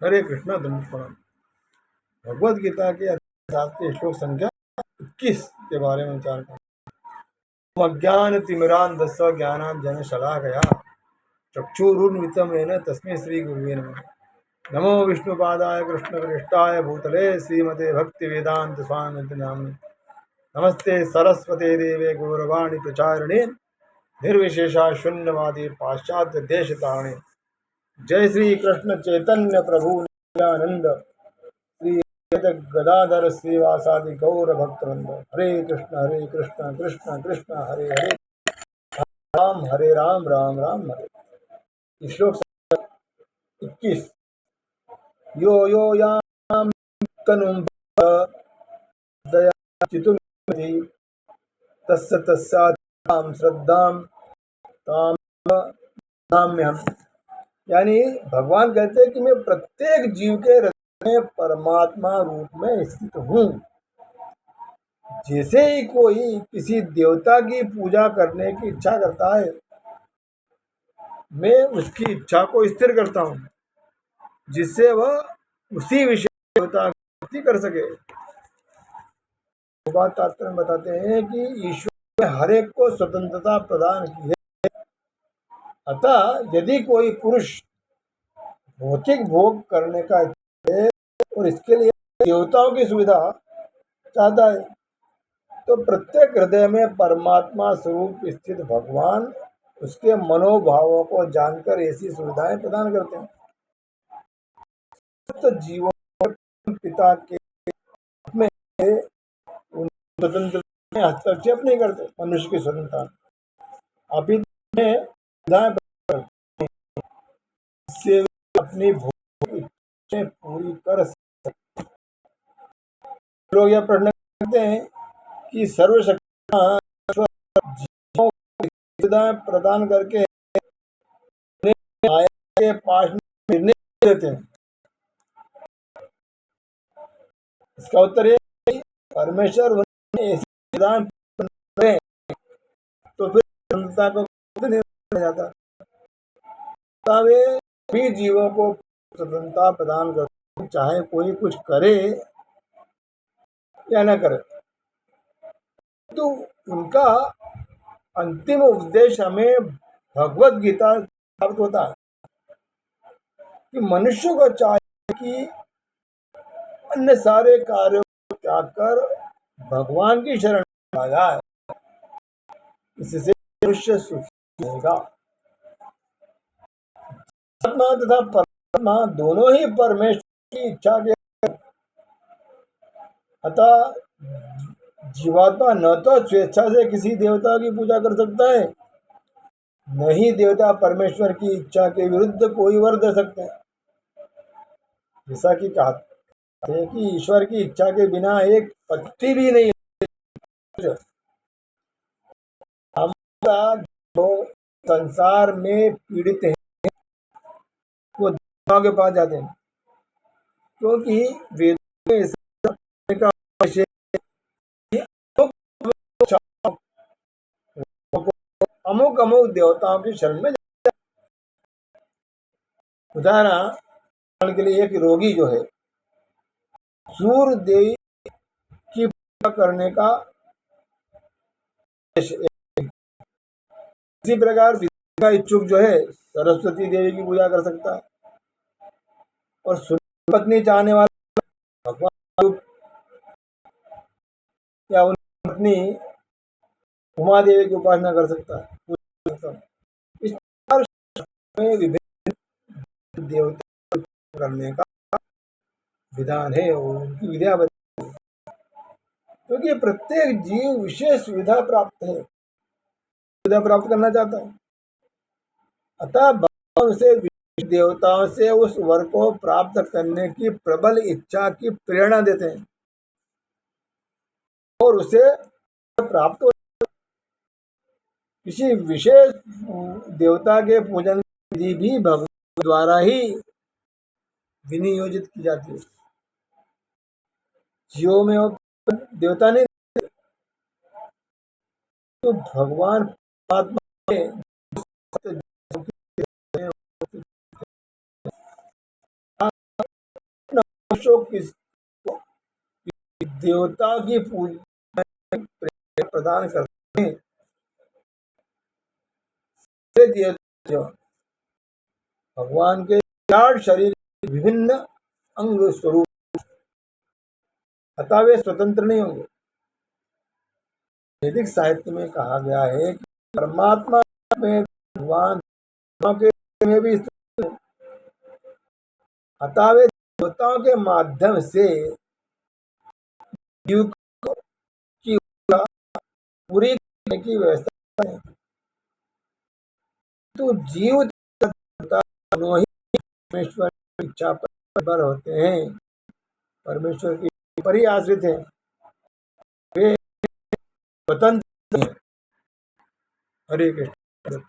हरे कृष्णा दंड प्रणाम। भगवद गीता के अध्याय के श्लोक संख्या 21 के बारे में विचार करें। अज्ञान तिमिरान्धस्य ज्ञानाञ्जन शलाकया चक्षुरुन्मिलितं येन तस्मै श्री गुरुवे नमः। नमो विष्णुपादाय कृष्णप्रेष्ठाय भूतले श्रीमते भक्तिवेदांत स्वामिनिति नामिने। नमस्ते सरस्वते देवे गौरवाणी प्रचारिणे निर्विशेषा शून्यवादी पाश्चात्य देशतारिणे। जय श्री कृष्ण चैतन्य प्रभु नित्यानंद श्री गदाधर श्रीवासादि गौर भक्तवृंद। हरे कृष्ण कृष्ण कृष्ण हरे हरे, हरे राम राम राम हरे। श्लोक 21। यो यो याम तनुं दया चितुमति तस्य तस्यां श्रद्धां ताम नाम्यहम्। यानी भगवान कहते हैं कि मैं प्रत्येक जीव के हृदय में परमात्मा रूप में स्थित हूँ। जैसे ही कोई किसी देवता की पूजा करने की इच्छा करता है, मैं उसकी इच्छा को स्थिर करता हूँ जिससे वह उसी विषय देवता की भक्ति कर सके। बात तात्पर्य बताते हैं कि ईश्वर ने हर एक को स्वतंत्रता प्रदान की है। अतः यदि कोई पुरुष भौतिक भोग करने का इच्छा है और इसके लिए देवताओं की सुविधा चाहता है, तो प्रत्येक हृदय में परमात्मा स्वरूप स्थित भगवान उसके मनोभावों को जानकर ऐसी सुविधाएं प्रदान करते हैं। तो जीवों पिता के में स्वतंत्र में हस्तक्षेप नहीं करते। मनुष्य की स्वतंत्रता अभी से अपनी भोग इच्छाएं पूरी कर सकते। लोग यह प्रश्न करते हैं कि सर्वशक्तिमान जीवों को सुविधाएं प्रदान करके माया के पास में निर्णय देते हैं। इसका उत्तर है कि परमेश्वर ऐसी सुविधाएं करें तो फिर स्वतंत्रता को नहीं जाता। वे भी जीवों को स्वतंत्रता प्रदान करते, चाहे कोई कुछ करे या न करे। तो उनका अंतिम उपदेश हमें भगवद गीता प्राप्त होता है कि मनुष्य को चाहिए कि अन्य सारे कार्यों को त्याग कर भगवान की शरण में जाए। इससे मनुष्य सुखी होगा। आत्मा तथा परमात्मा दोनों ही परमेश्वर की इच्छा के, अतः जीवात्मा न तो स्वेच्छा से किसी देवता की पूजा कर सकता है, न ही देवता परमेश्वर की इच्छा के विरुद्ध कोई वर दे सकते हैं। जैसा कि कहते हैं कि ईश्वर की इच्छा के बिना एक पत्ती भी नहीं। हमारा जो संसार में पीड़ित है वो देवताओं के पास जाते हैं, क्योंकि वेदों में का अमुक अमुक देवताओं की शरण में। उदाहरण के लिए एक रोगी जो है सूर्य देवी की पूजा करने का, इसी प्रकार का इच्छुक जो है सरस्वती देवी की पूजा कर सकता है, और सूर्य पत्नी चाहने वाला भगवान या उनकी पत्नी उमा देवी की उपासना कर सकता है। इस में विभिन्न देवता करने का विधान है और उनकी विद्या, क्योंकि प्रत्येक जीव विशेष सुविधा प्राप्त है, सुविधा प्राप्त करना चाहता है। अतः भगवान उसे देवताओं से उस वर को प्राप्त करने की प्रबल इच्छा की प्रेरणा देते हैं और उसे प्राप्त हो। किसी विशेष देवता के पूजन विधि भी भगवान द्वारा ही विनियोजित की जाती है। जीवों में वो देवता नहीं, तो भगवान परमात्मा मनुष्यों की देवता की पूजा में प्रेरणा प्रदान करते हैं। भगवान के विराट शरीर के विभिन्न अंग स्वरूप, अतः वे स्वतंत्र नहीं होंगे। वैदिक साहित्य में कहा गया है कि परमात्मा में भगवान के में भी स्थित है, अतः वे देवताओं के माध्यम से जीव की पूरी करने की व्यवस्था है। तो जीव दोनों ही परमेश्वर की इच्छा पर निर्भर होते हैं, परमेश्वर की पर ही आश्रित हैं, वे स्वतंत्र हैं। हरे कृष्ण।